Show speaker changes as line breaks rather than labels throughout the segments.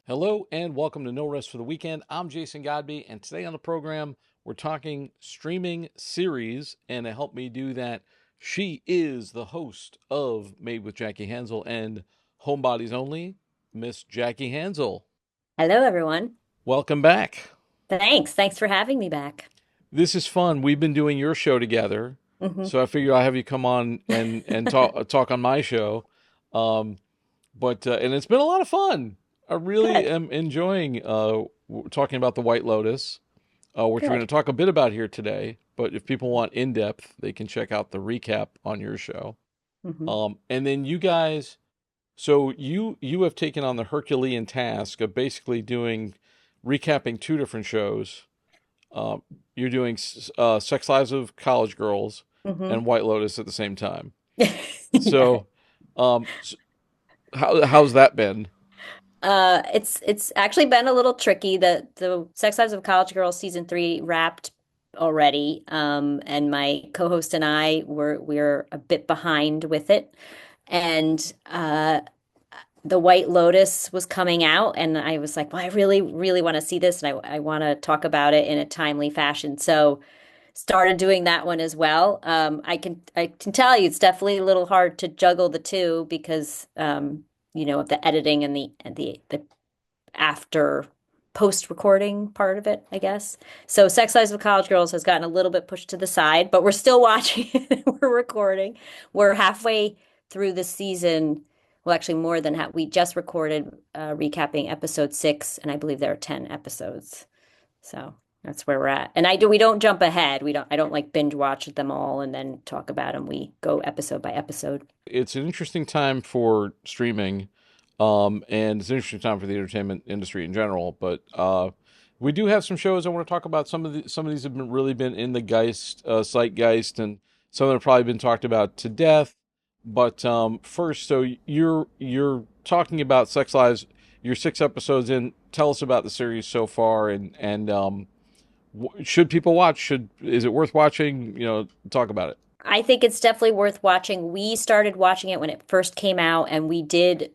Hello and welcome to No Rest for the Weekend. I'm Jason Godbey, and today on the program, we're talking streaming series. And to help me do that, she is the host of Made with Jackie Hanzl and Homebodies Only, Miss Jackie Hanzl.
Hello, everyone.
Welcome back.
Thanks. Thanks for having me back.
This is fun. We've been doing your show together,
hmm
so I figured I'll have you come on and talk on my show. Um, but it's been a lot of fun. I really
Good,
am enjoying talking about the White Lotus, which we're going
good.
to talk a bit about here today. But if people want in depth, they can check out the recap on your show.
hmm
And then you guys, so you have taken on the Herculean task of basically doing recapping two different shows. Um, you're doing Sex Lives of College Girls
hmm
and White Lotus at the same time.
Yeah.
So, how's that been?
It's actually been a little tricky. The Sex Lives of College Girls season three wrapped already. And my co-host and I we're a bit behind with it. And the White Lotus was coming out, and I was like, well, I really, really want to see this, and I want to talk about it in a timely fashion. So started doing that one as well. I can tell you it's definitely a little hard to juggle the two because of the editing and the after post recording part of it, I guess. So Sex Lives of College Girls has gotten a little bit pushed to the side, but we're still watching it. We're recording. We're halfway through the season. Well, actually, more than half. We just recorded recapping episode six, and I believe there are 10 episodes. So that's where we're at. And we don't jump ahead. I don't like binge watch them all and then talk about them. We go episode by episode.
It's an interesting time for streaming, and it's an interesting time for the entertainment industry in general. But we do have some shows I want to talk about. Some of these have been really been in the zeitgeist, and some of them have probably been talked about to death. But first, so you're talking about Sex Lives. You're 6 episodes in. Tell us about the series so far, and should people watch? Should is it worth watching? Talk about it.
I think it's definitely worth watching. We started watching it when it first came out, and we did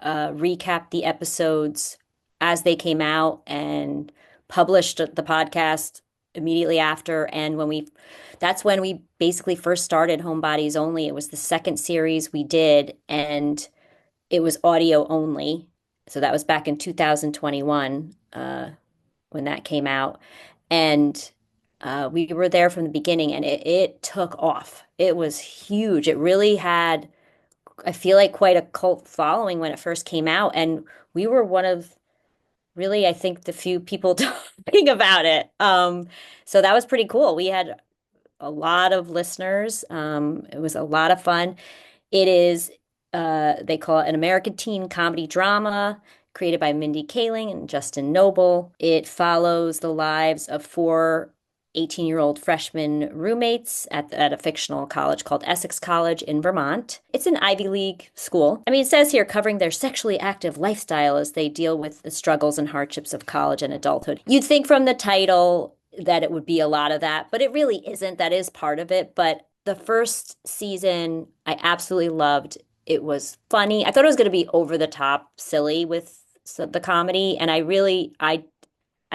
recap the episodes as they came out and published the podcast immediately after. And that's when we basically first started Homebodies Only. It was the second series we did, and it was audio only. So that was back in 2021 when that came out. And we were there from the beginning, and it took off. It was huge. It really had, I feel like, quite a cult following when it first came out. And we were one of really, I think, the few people talking about it. So that was pretty cool. We had a lot of listeners. It was a lot of fun. It is, they call it an American teen comedy drama created by Mindy Kaling and Justin Noble. It follows the lives of four 18-year-old freshman roommates at a fictional college called Essex College in Vermont. It's an Ivy League school. I mean, it says here covering their sexually active lifestyle as they deal with the struggles and hardships of college and adulthood. You'd think from the title that it would be a lot of that, but it really isn't. That is part of it. But the first season, I absolutely loved. It was funny. I thought it was going to be over the top silly with the comedy, and I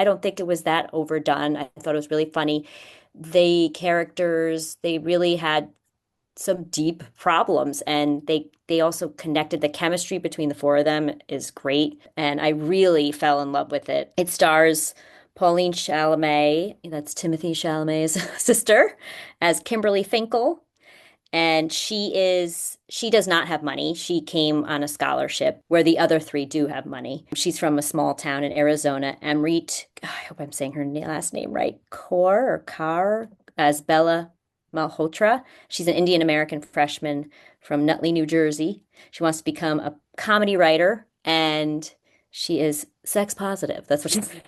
don't think it was that overdone. I thought it was really funny. The characters, they really had some deep problems, and they also connected. The chemistry between the four of them is great, and I really fell in love with it. It stars Pauline Chalamet, that's Timothy Chalamet's sister, as Kimberly Finkel, and she does not have money. She came on a scholarship where the other three do have money. She's from a small town in Arizona. Amrit, I hope I'm saying her last name right, Kaur or Carr, as Bella Malhotra. She's an Indian American freshman from Nutley, New Jersey. She wants to become a comedy writer, and she is sex positive. That's what she said.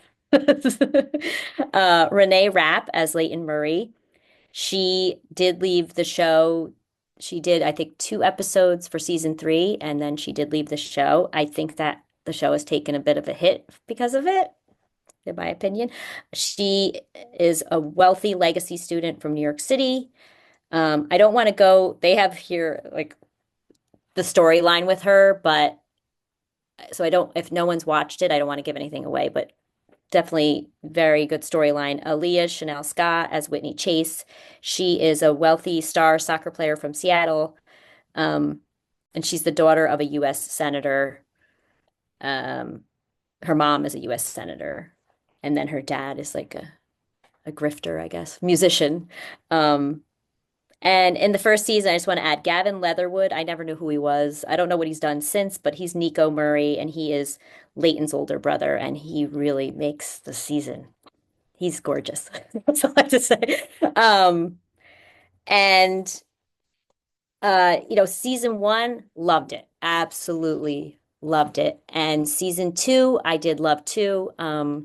Renee Rapp as Leighton Murray. She did leave the show. She did, I think, 2 episodes for season three, and then she did leave the show. I think that the show has taken a bit of a hit because of it, in my opinion. She is a wealthy legacy student from New York City. I don't want to go, they have here like the storyline with her, but So I don't, if no one's watched it, I don't want to give anything away, but definitely very good storyline. Aaliyah Chanel Scott as Whitney Chase. She is a wealthy star soccer player from Seattle. Um, and she's the daughter of a U.S. senator. Um, her mom is a U.S. senator, and then her dad is like a grifter, I guess, musician. Um, and in the first season, I just want to add Gavin Leatherwood. I never knew who he was. I don't know what he's done since, but he's Nico Murray, and he is Leighton's older brother, and he really makes the season. He's gorgeous. That's all I have to say. And season one, loved it. Absolutely loved it. And season two, I did love too. I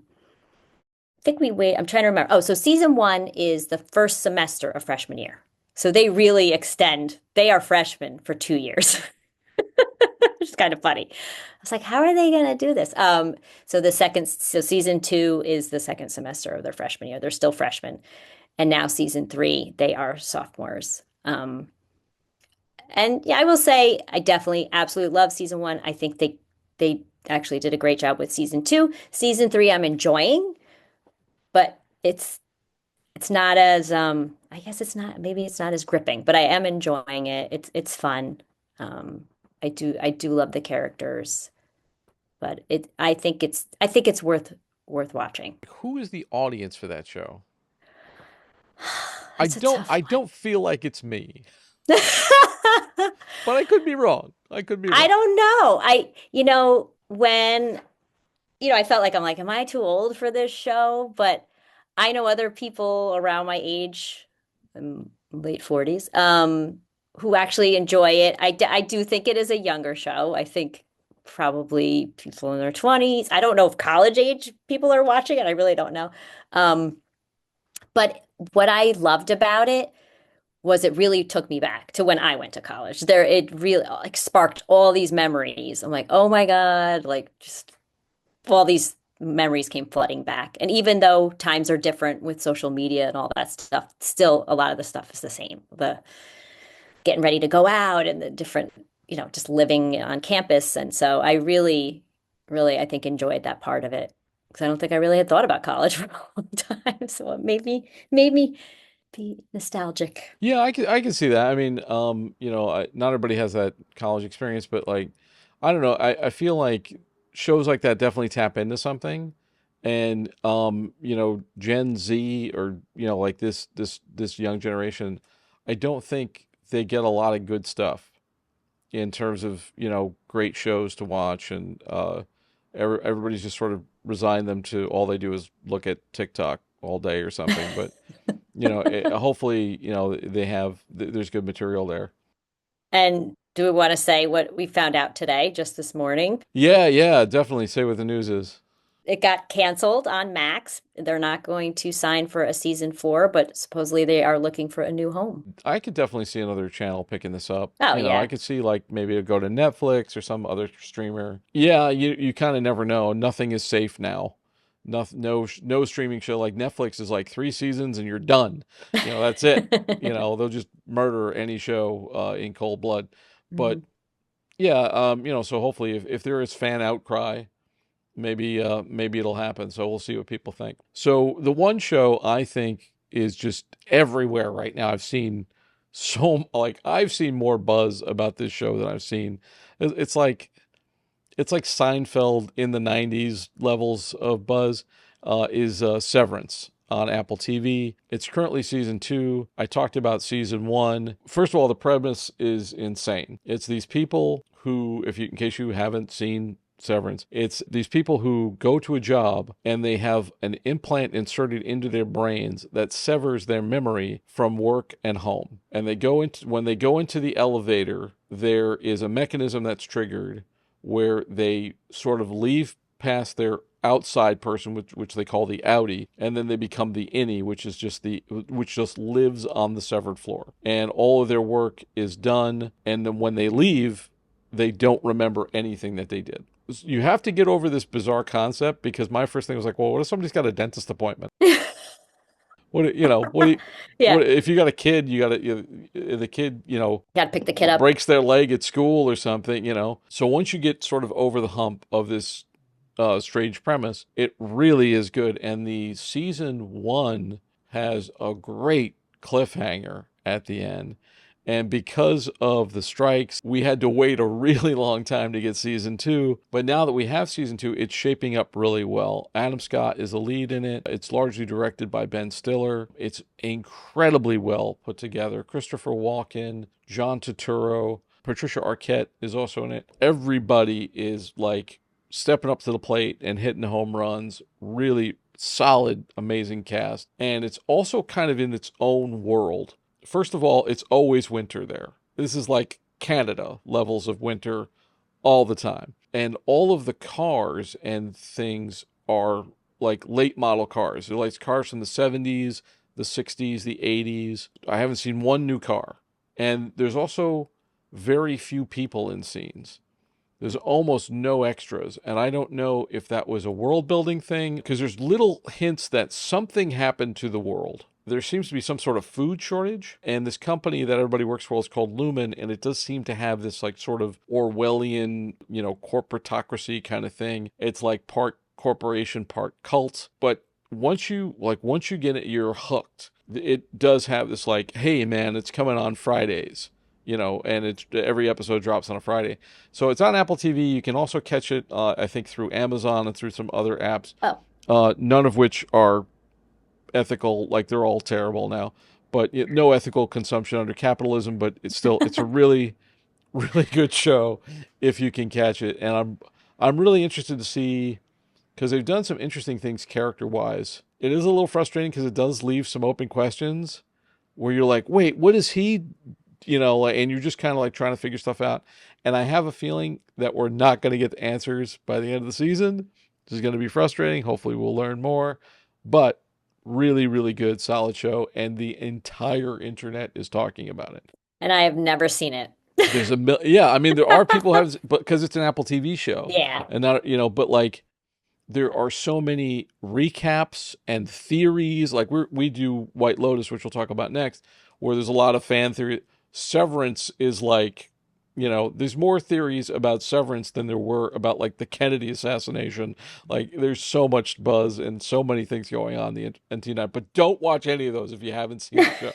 think we wait. I'm trying to remember. Oh, so season one is the first semester of freshman year. So they really extend. They are freshmen for 2 years, which is kind of funny. I was like, how are they going to do this? So season two is the second semester of their freshman year. They're still freshmen. And now season three, they are sophomores. And yeah, I will say I definitely absolutely love season one. I think they actually did a great job with season two. Season three, I'm enjoying, but it's not as I guess it's not maybe it's not as gripping, but I am enjoying it. It's fun. I do love the characters, but it I think it's worth watching.
Who is the audience for that show? I
That's a
don't
tough
I
one.
don't feel like it's me, but I could be wrong. I could be
I
wrong.
don't know. When I felt like I'm like, am I too old for this show? But I know other people around my age, late 40s, who actually enjoy it. I do think it is a younger show. I think probably people in their 20s. I don't know if college age people are watching it. I really don't know. Um, but what I loved about it was it really took me back to when I went to college. It really like sparked all these memories. I'm like, oh my God, like just all these memories came flooding back. And even though times are different with social media and all that stuff, still a lot of the stuff is the same. The getting ready to go out and the different, just living on campus. And so I really, really, I think enjoyed that part of it because I don't think I really had thought about college for a long time. So it made me be nostalgic.
Yeah, I can see that. I mean, not everybody has that college experience, but like, I don't know. I feel like shows like that definitely tap into something, and Gen Z or like this young generation, I don't think they get a lot of good stuff in terms of great shows to watch, and everybody's just sort of resigned them to all they do is look at TikTok all day or something. But hopefully, there's good material there.
And do we want to say what we found out today, just this morning?
Yeah, yeah, definitely say what the news is.
It got canceled on Max. They're not going to sign for a season four, but supposedly they are looking for a new home.
I could definitely see another channel picking this up.
Oh,
I
yeah.
could see like maybe it'd go to Netflix or some other streamer. Yeah, you kind of never know. Nothing is safe now. No streaming show like Netflix is like 3 seasons and you're done. That's it. They'll just murder any show in cold blood. But
Mhm.
yeah, so hopefully if there is fan outcry, maybe it'll happen. So we'll see what people think. So the one show I think is just everywhere right now. I've seen more buzz about this show than I've seen. It's like Seinfeld in the '90s levels of buzz. Is Severance on Apple TV. It's currently season two. I talked about season one. First of all, the premise is insane. It's these people who, in case you haven't seen Severance, it's these people who go to a job and they have an implant inserted into their brains that severs their memory from work and home. And when they go into the elevator, there is a mechanism that's triggered where they sort of leave past their outside person, which they call the outie, and then they become the innie, which just lives on the severed floor. And all of their work is done, and then when they leave, they don't remember anything that they did. You have to get over this bizarre concept because my first thing was like, well, what if somebody's got a dentist appointment?
Yeah.
what if you got a kid, the kid,
Got to pick the kid up.
breaks their leg at school or something. So once you get sort of over the hump of this strange premise, it really is good. And the season one has a great cliffhanger at the end. And because of the strikes, we had to wait a really long time to get season two. But now that we have season two, it's shaping up really well. Adam Scott is the lead in it. It's largely directed by Ben Stiller. It's incredibly well put together. Christopher Walken, John Turturro, Patricia Arquette is also in it. Everybody is like stepping up to the plate and hitting home runs. Really solid, amazing cast. And it's also kind of in its own world. First of all, it's always winter there. This is like Canada levels of winter all the time. And all of the cars and things are like late model cars. They're like cars from the 70s, the 60s, the 80s. I haven't seen one new car. And there's also very few people in scenes. There's almost no extras, and I don't know if that was a world building thing, because there's little hints that something happened to the world. There seems to be some sort of food shortage, and this company that everybody works for is called Lumen, and it does seem to have this like sort of Orwellian, corporatocracy kind of thing. It's like part corporation, part cult, but once you get it, you're hooked. It does have this like, hey man, it's coming on Fridays, and it's every episode drops on a Friday. So it's on Apple TV. You can also catch it, I think, through Amazon and through some other apps,
Oh,
none of which are ethical. Like they're all terrible now, but no ethical consumption under capitalism. But it's a really, really good show if you can catch it. And I'm really interested to see because they've done some interesting things character wise. It is a little frustrating because it does leave some open questions where you're like, wait, what is he and you're just kind of like trying to figure stuff out. And I have a feeling that we're not going to get the answers by the end of the season. This is going to be frustrating. Hopefully, we'll learn more. But really, really good, solid show. And the entire internet is talking about it.
and I have never seen it.
Yeah, I mean, there are people who have, but because it's an Apple TV show
Yeah.
and not, but like, there are so many recaps and theories. Like we do White Lotus, which we'll talk about next, where there's a lot of fan theory. Severance is like, there's more theories about Severance than there were about like the Kennedy assassination. Like there's so much buzz and so many things going on the internet. But don't watch any of those if you haven't seen the show.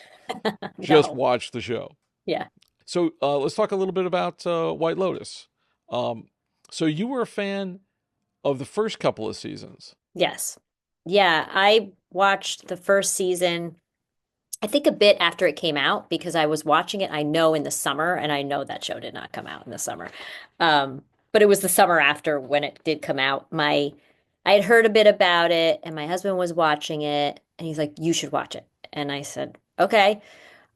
Just
No.
watch the show.
Yeah.
So let's talk a little bit about White Lotus. Um, so you were a fan of the first couple of seasons.
Yes. Yeah, I watched the first season, I think a bit after it came out because I was watching it, I know in the summer, and I know that show did not come out in the summer. But it was the summer after when it did come out. I had heard a bit about it, and my husband was watching it, and he's like, "You should watch it." And I said, "Okay."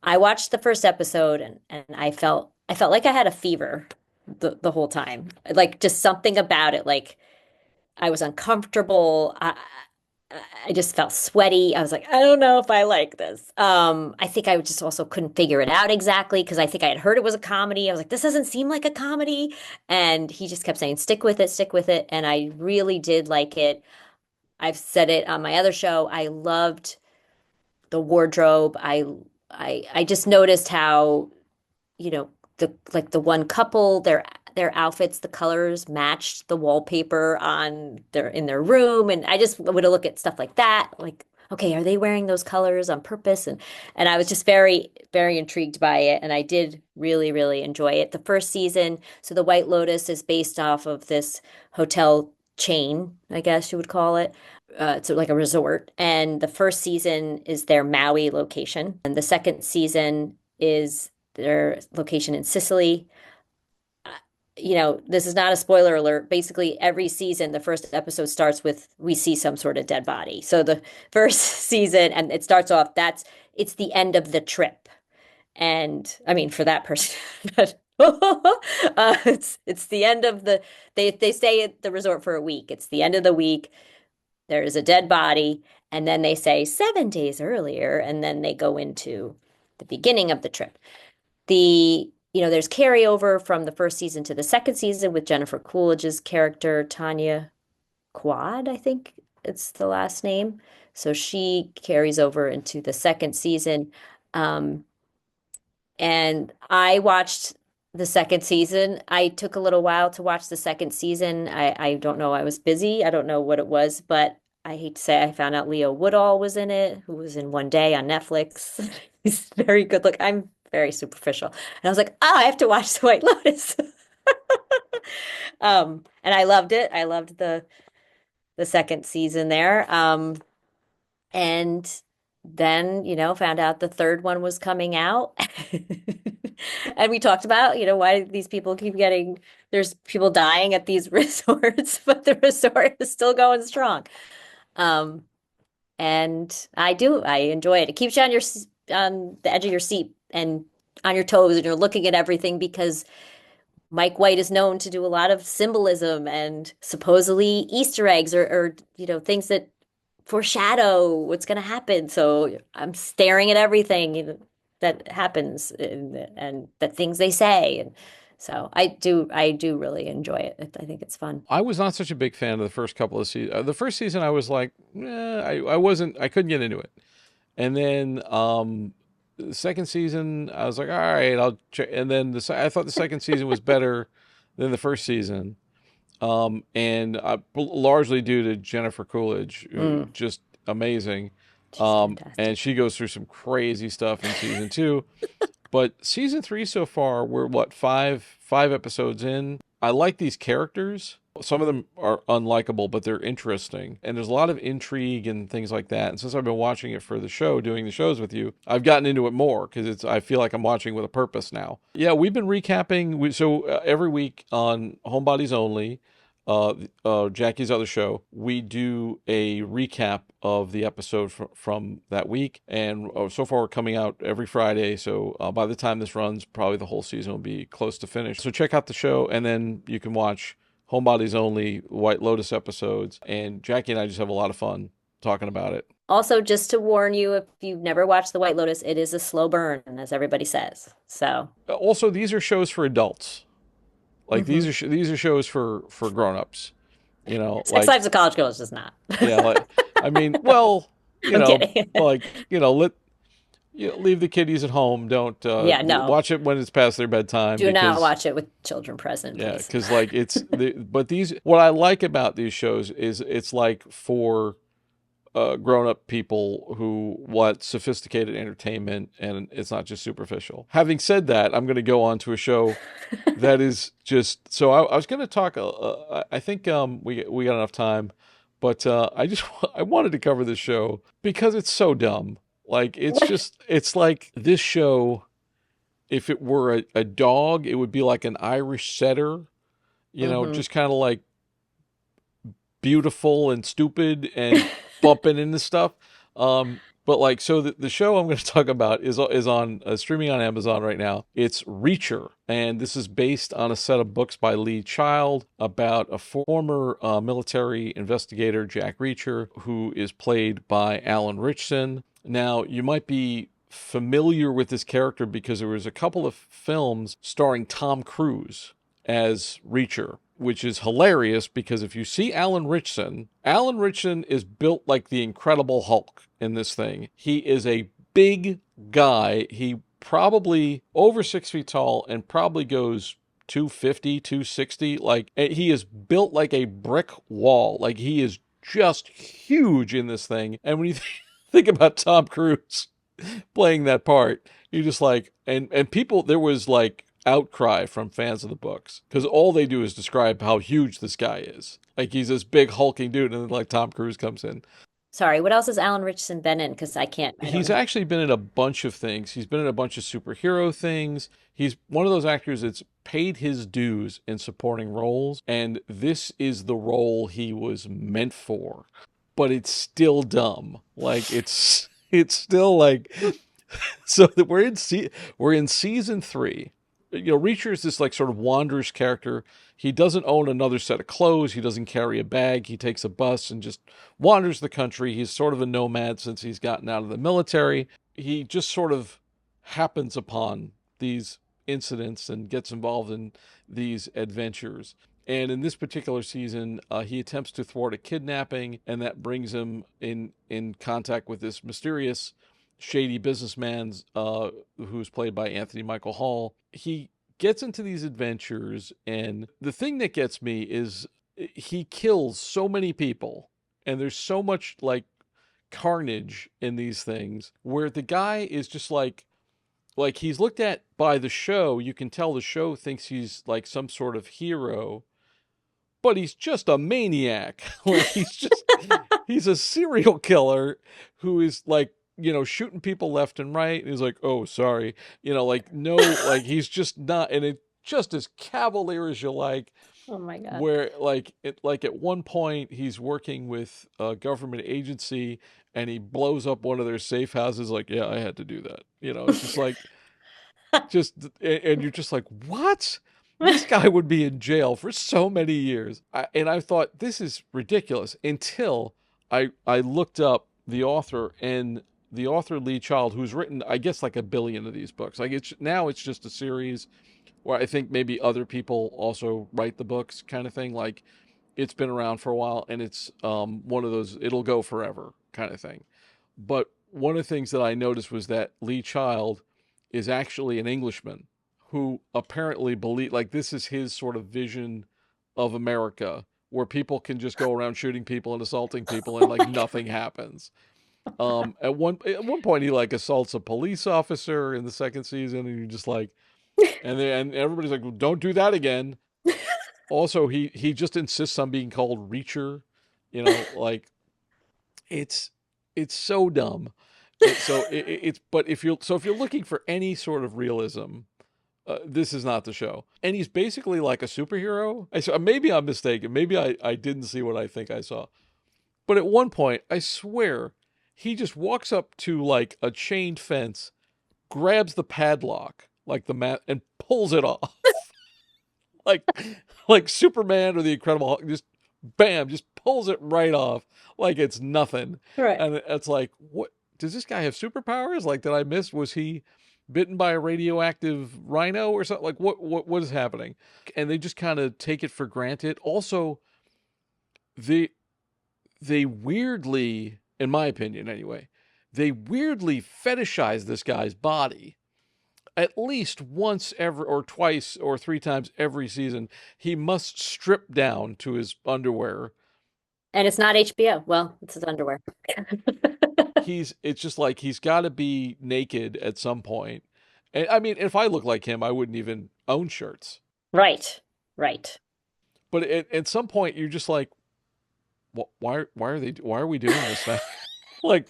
I watched the first episode, and I felt like I had a fever the whole time. Like just something about it, like I was uncomfortable. I just felt sweaty. I was like, I don't know if I like this. I think I just also couldn't figure it out exactly because I think I had heard it was a comedy. I was like, this doesn't seem like a comedy. And he just kept saying, stick with it, stick with it. And I really did like it. I've said it on my other show. I loved the wardrobe. I just noticed how, the one couple, their outfits, the colors matched the wallpaper on their room. And I just would look at stuff like that, like, okay, are they wearing those colors on purpose? And I was just very, very intrigued by it. And I did really, really enjoy it. The first season, so the White Lotus is based off of this hotel chain, I guess you would call it. It's like a resort. And the first season is their Maui location. And the second season is their location in Sicily. This is not a spoiler alert. Basically, every season, the first episode starts with we see some sort of dead body. So the first season, and it starts off, it's the end of the trip. And I mean, for that person, but it's the end of they stay at the resort for a week. It's the end of the week. There is a dead body, and then they say 7 days earlier, and then they go into the beginning of the trip. There's carryover from the first season to the second season with Jennifer Coolidge's character, Tanya Quad, I think. it's the last name. So she carries over into the second season. Um, and I watched the second season. I took a little while to watch the second season. I don't know. I was busy. I don't know what it was, but I hate to say I found out Leo Woodall was in it, who was in One Day on Netflix. He's very good. Look, I'm very superficial. And I was like, oh, I have to watch The White Lotus. And I loved it. I loved the second season there. And then, found out the third one was coming out. And we talked about, why these people keep there's people dying at these resorts, but the resort is still going strong. Um, and I enjoy it. It keeps you on the edge of your seat and on your toes, and you're looking at everything because Mike White is known to do a lot of symbolism and supposedly Easter eggs or things that foreshadow what's going to happen. So I'm staring at everything that happens and the things they say. And so I do really enjoy it. I think it's fun.
I was not such a big fan of the first couple of seasons. The first season, I was like, I wasn't, I couldn't get into it. And then the second season, I was like, all right, I'll check. And then I thought the second season was better than the first season. And largely due to Jennifer Coolidge,
Mm,
just amazing.
she's
And
fantastic.
she goes through some crazy stuff in season two. But season three so far, we're what, five episodes in. I like these characters. Some of them are unlikable, but they're interesting. And there's a lot of intrigue and things like that. And since I've been watching it for the show, doing the shows with you, I've gotten into it more because I feel like I'm watching with a purpose now. Yeah, we've been recapping. Every week on Homebodies Only, Jackie's other show, we do a recap of the episode from that week. And so far, we're coming out every Friday. So by the time this runs, probably the whole season will be close to finish. So check out the show, and then you can watch Homebodies Only, White Lotus episodes. And Jackie and I just have a lot of fun talking about it.
Also, just to warn you, if you've never watched The White Lotus, it is a slow burn, as everybody says. So,
Also, these are shows for adults. Like
mhm.
these are shows for grown-ups.
Sex
Like
Lives of College Girls is not.
yeah, like I mean, well,
I'm kidding.
like let leave the kiddies at home. Don't
Yeah, no.
watch it when it's past their bedtime
Do not
because
watch it with children present,
yeah,
please.
because like but these what I like about these shows is it's like for grown-up people who want sophisticated entertainment and it's not just superficial. Having said that, I'm going to go on to a show that is just so I was going to talk I think we got enough time, but I wanted to cover this show because it's so dumb. Like it's like this show, if it were a dog, it would be like an Irish setter,
Hmm.
just kind of like beautiful and stupid and bumping into stuff. But like, so the show I'm going to talk about is on streaming on Amazon right now. It's Reacher, and this is based on a set of books by Lee Child about a former military investigator, Jack Reacher, who is played by Alan Ritchson. Now, you might be familiar with this character because there was a couple of films starring Tom Cruise as Reacher, which is hilarious because if you see Alan Ritchson is built like the Incredible Hulk in this thing. He is a big guy. He probably over 6 feet tall and probably goes 250, 260. Like he is built like a brick wall. Like he is just huge in this thing. And when you think about Tom Cruise playing that part, you just like and people there was like outcry from fans of the books because all they do is describe how huge this guy is. Like he's this big hulking dude, and then like Tom Cruise comes in.
Sorry, what else has Alan Richardson been in? Because I don't
He's
know.
actually been in a bunch of things. He's been in a bunch of superhero things. He's one of those actors that's paid his dues in supporting roles, and this is the role he was meant for. But it's still dumb. Like it's still like so that we're in season three. Reacher is this like sort of wanderers character. He doesn't own another set of clothes. He doesn't carry a bag. He takes a bus and just wanders the country. He's sort of a nomad since he's gotten out of the military. He just sort of happens upon these incidents and gets involved in these adventures. And in this particular season, he attempts to thwart a kidnapping, and that brings him in contact with this mysterious, shady businessman who's played by Anthony Michael Hall. He gets into these adventures, and the thing that gets me is he kills so many people, and there's so much like carnage in these things where the guy is just like he's looked at by the show. You can tell the show thinks he's like some sort of hero, but he's just a maniac. Like he's a serial killer who is like, shooting people left and right. And he's like, oh, sorry. Like, no, like he's just not, and it just as cavalier as you like,
Oh my God.
where like at one point he's working with a government agency and he blows up one of their safe houses. Like, yeah, I had to do that. It's just like, just and you're just like, what? This guy would be in jail for so many years. And I thought this is ridiculous until I looked up the author, and the author Lee Child, who's written I guess like a billion of these books. Like it's just a series where I think maybe other people also write the books kind of thing. Like it's been around for a while, and it's one of those it'll go forever kind of thing. But one of the things that I noticed was that Lee Child is actually an Englishman who apparently believe like this is his sort of vision of America, where people can just go around shooting people and assaulting people and
Oh
like
my God.
nothing happens. At one point he like assaults a police officer in the second season, and you're just like, and everybody's like, well, don't do that again. Also, he just insists on being called Reacher. Like it's it's so dumb. It's but if you're looking for any sort of realism, this is not the show. And he's basically like a superhero. Maybe I'm mistaken. Maybe I didn't see what I think I saw. But at one point, I swear, he just walks up to like a chained fence, grabs the padlock, like the mat, and pulls it off. like like Superman or the Incredible Hulk, just bam, just pulls it right off like it's nothing.
Right.
And it's like, what does this guy have superpowers? Like, did I miss? Was he bitten by a radioactive rhino or something? Like, what is happening? And they just kind of take it for granted. Also, they they weirdly, in my opinion anyway, they weirdly fetishize this guy's body at least once ever or twice or three times every season. He must strip down to his underwear.
And it's not HBO. Well, it's his underwear.
It's just like he's got to be naked at some point. And I mean, if I look like him, I wouldn't even own shirts.
Right. Right.
But at some point, you're just like, why are we doing this thing? like,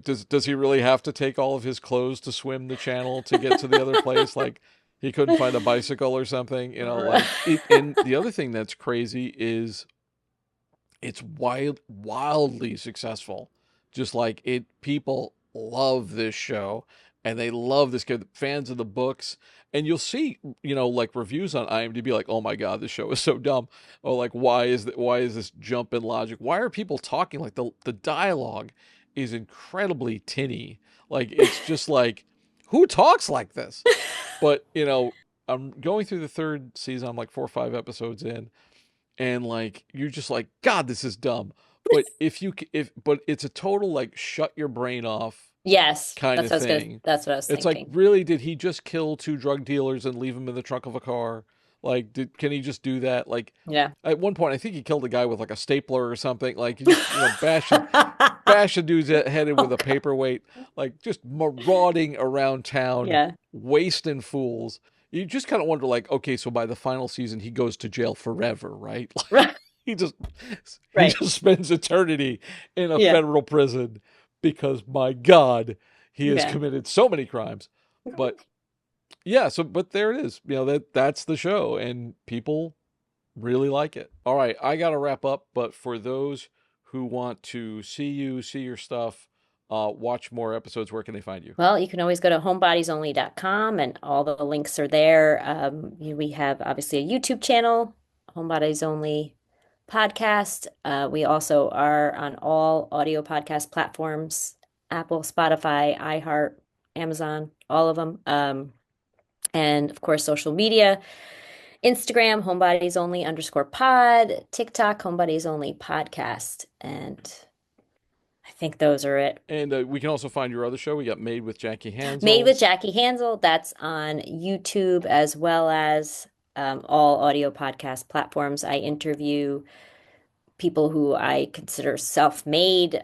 does he really have to take all of his clothes to swim the channel to get to the other place? Like, he couldn't find a bicycle or something,
Right.
like it. And the other thing that's crazy is it's wildly successful. Just like it, people love this show, and they love this kid. Fans of the books, and you'll see, like reviews on IMDb, like, "Oh my god, this show is so dumb," or like, Why is this jump in logic? Why are people talking like the dialogue is incredibly tinny? Like it's just like, who talks like this? But I'm going through the third season. I'm like 4 or 5 episodes in, and like you're just like, God, this is dumb. But but it's a total like shut your brain off
Yes,
kind
that's
of
what I was gonna,
thing.
that's what I was
It's like,
thinking.
really, did he just kill two drug dealers and leave them in the trunk of a car? Like, can he just do that? Like,
Yeah.
at one point, I think he killed a guy with like a stapler or something. Like, he just bash a dude's head in with
Oh
a
God.
paperweight. Like, just marauding around town,
Yeah.
wasting fools. You just kind of wonder, like, okay, so by the final season, he goes to jail forever, right?
Right.
He just he
Right.
just spends eternity in a
Yeah.
federal prison because, my God, he has
Yeah.
committed so many crimes. But yeah, but there it is. That's the show, and people really like it. All right, I got to wrap up, but for those who want to see your stuff, watch more episodes, where can they find you?
Well, you can always go to homebodiesonly.com and all the links are there. We have obviously a YouTube channel, Homebodies Only podcast. We also are on all audio podcast platforms, Apple, Spotify, iHeart, Amazon, all of them. And of course, social media. Instagram, HomeBodiesOnly_pod, TikTok, HomeBodiesOnly podcast. And I think those are it.
And we can also find your other show. We got Made with Jackie
Made
Hanzl.
with Jackie Hanzl, that's on YouTube as well as all audio podcast platforms. I interview people who I consider self-made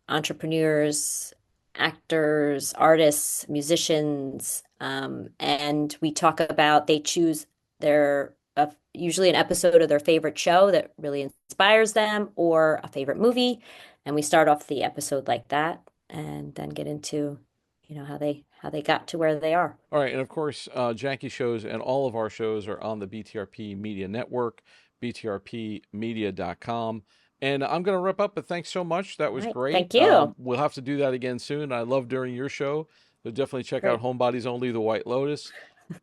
entrepreneurs, actors, artists, musicians, and we talk about they choose their usually an episode of their favorite show that really inspires them or a favorite movie, and we start off the episode like that, and then get into how they got to where they are.
All right, and of course, Jackie's shows and all of our shows are on the BTRP Media Network, btrpmedia.com. And I'm going to wrap up, but thanks so much. That
All
was
right,
great.
thank you.
We'll have to do that again soon. I love during your show. So definitely check out
Great.
Homebodies Only, the White Lotus.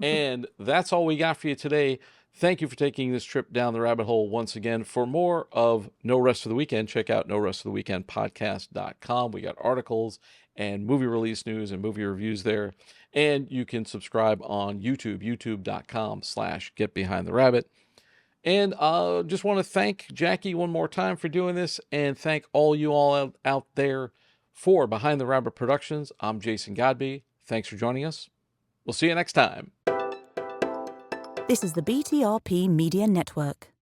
And that's all we got for you today. Thank you for taking this trip down the rabbit hole once again. For more of No Rest for the Weekend, check out norestfortheweekendpodcast.com. We got articles and movie release news and movie reviews there. And you can subscribe on YouTube, youtube.com/getbehindtherabbit. And just want to thank Jackie one more time for doing this and thank all you all out there for Behind the Rabbit Productions. I'm Jason Godbey. Thanks for joining us. We'll see you next time.
This is the BTRP Media Network.